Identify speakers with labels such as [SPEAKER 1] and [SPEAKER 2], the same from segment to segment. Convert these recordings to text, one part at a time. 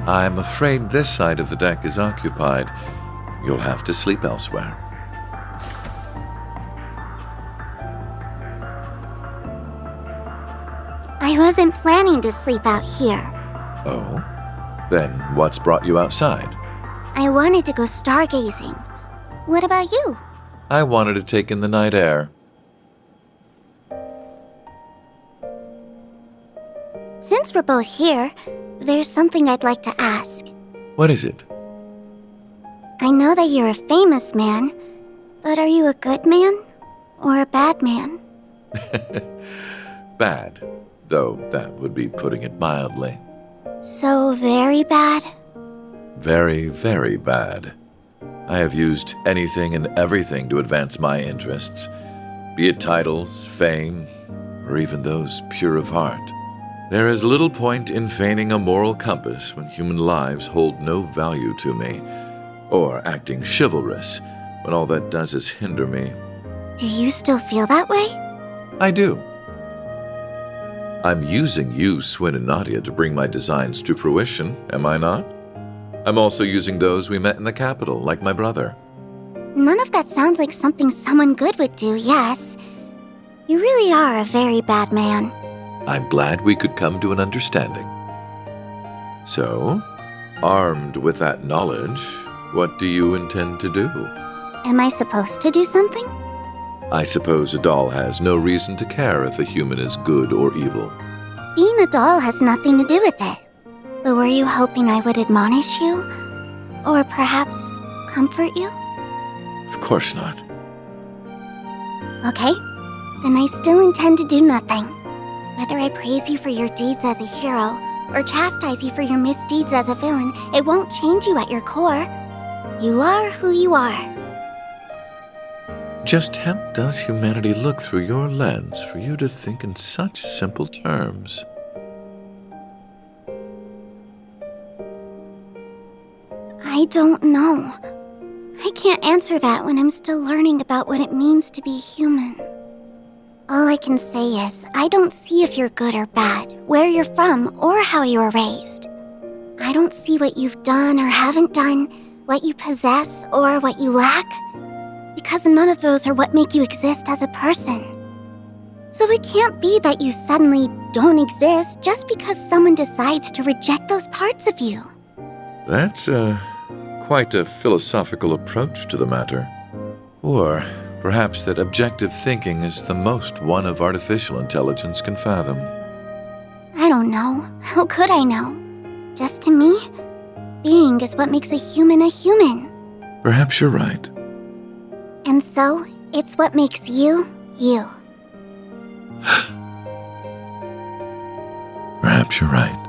[SPEAKER 1] I'm afraid this side of the deck is occupied. You'll have to sleep elsewhere.
[SPEAKER 2] I wasn't planning to sleep out here.
[SPEAKER 1] Oh? Then what's brought you outside?
[SPEAKER 2] I wanted to go stargazing. What about you?
[SPEAKER 1] I wanted to take in the night air.
[SPEAKER 2] Since we're both here, there's something I'd like to ask.
[SPEAKER 1] What is it?
[SPEAKER 2] I know that you're a famous man, but are you a good man or a bad man?
[SPEAKER 1] Bad, though that would be putting it mildly.
[SPEAKER 2] So very bad?
[SPEAKER 1] Very, very bad. I have used anything and everything to advance my interests, be it titles, fame, or even those pure of heart. There is little point in feigning a moral compass when human lives hold no value to me, or acting chivalrous when all that does is hinder me.
[SPEAKER 2] Do you still feel that way?
[SPEAKER 1] I do. I'm using you, Swin and Nadia, to bring my designs to fruition, am I not? I'm also using those we met in the capital, like my brother.
[SPEAKER 2] None of that sounds like something someone good would do, yes. You really are a very bad man.
[SPEAKER 1] I'm glad we could come to an understanding. So, armed with that knowledge, what do you intend to do?
[SPEAKER 2] Am I supposed to do something?
[SPEAKER 1] I suppose a doll has no reason to care if a human is good or evil.
[SPEAKER 2] Being a doll has nothing to do with it. But were you hoping I would admonish you? Or perhaps comfort you?
[SPEAKER 1] Of course not.
[SPEAKER 2] Okay, then I still intend to do nothing. Whether I praise you for your deeds as a hero, or chastise you for your misdeeds as a villain, it won't change you at your core. You are who you are.
[SPEAKER 1] Just how does humanity look through your lens for you to think in such simple terms?
[SPEAKER 2] I don't know. I can't answer that when I'm still learning about what it means to be human. All I can say is, I don't see if you're good or bad, where you're from, or how you were raised. I don't see what you've done or haven't done, what you possess or what you lack, because none of those are what make you exist as a person. So it can't be that you suddenly don't exist just because someone decides to reject those parts of you.
[SPEAKER 1] That's quite a philosophical approach to the matter. Or perhaps that objective thinking is the most one of artificial intelligence can fathom.
[SPEAKER 2] I don't know. How could I know? Just to me, being is what makes a human a human.
[SPEAKER 1] Perhaps you're right.
[SPEAKER 2] And so, it's what makes you, you.
[SPEAKER 1] Perhaps you're right.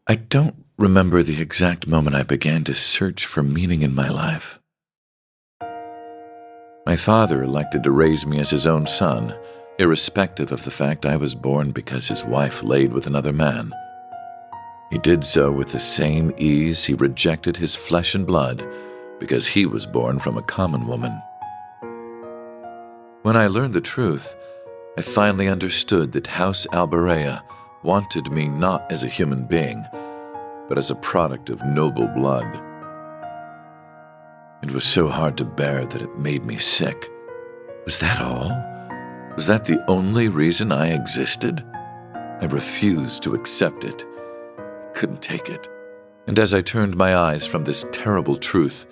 [SPEAKER 1] I don't remember the exact moment I began to search for meaning in my life. My father elected to raise me as his own son, irrespective of the fact I was born because his wife laid with another man. He did so with the same ease he rejected his flesh and blood because he was born from a common woman. When I learned the truth, I finally understood that House Alberea wanted me not as a human being, but as a product of noble blood. It was so hard to bear that it made me sick. Was that all? Was that the only reason I existed? I refused to accept it. I couldn't take it. And as I turned my eyes from this terrible truth,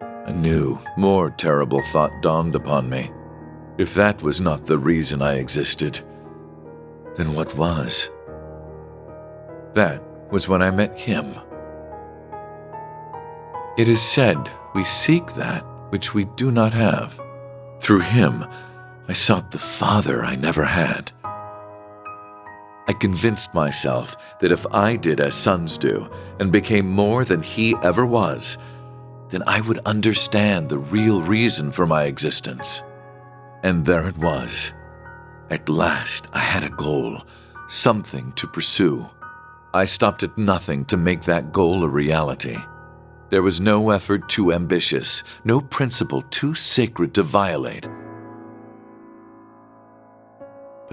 [SPEAKER 1] a new, more terrible thought dawned upon me. If that was not the reason I existed, then what was? That was when I met him. It is said we seek that which we do not have. Through him, I sought the Father I never had. I convinced myself that if I did as sons do and became more than he ever was, then I would understand the real reason for my existence. And there it was. At last, I had a goal, something to pursue. I stopped at nothing to make that goal a reality. There was no effort too ambitious, no principle too sacred to violate.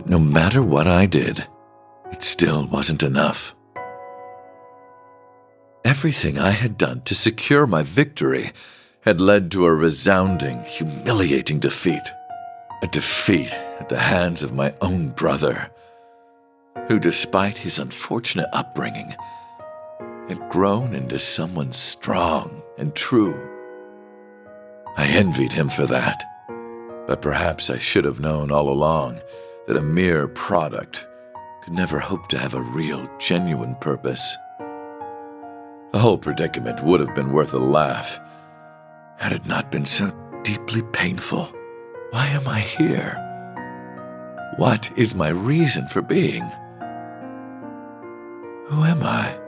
[SPEAKER 1] But no matter what I did, it still wasn't enough. Everything I had done to secure my victory had led to a resounding, humiliating defeat. A defeat at the hands of my own brother, who, despite his unfortunate upbringing, had grown into someone strong and true. I envied him for that, but perhaps I should have known all along that a mere product could never hope to have a real, genuine purpose. The whole predicament would have been worth a laugh had it not been so deeply painful. Why am I here? What is my reason for being? Who am I?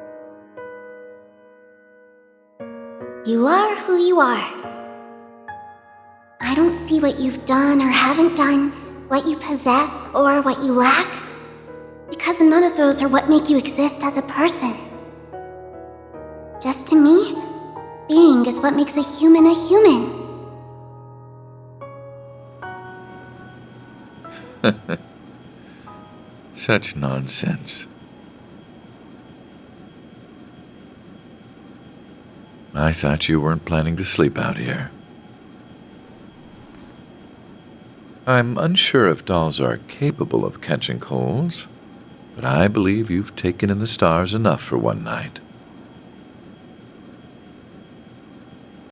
[SPEAKER 2] You are who you are. I don't see what you've done or haven't done, what you possess or what you lack, because none of those are what make you exist as a person. Just to me, being is what makes a human a human.
[SPEAKER 1] Such nonsense. I thought you weren't planning to sleep out here. I'm unsure if dolls are capable of catching colds, but I believe you've taken in the stars enough for one night.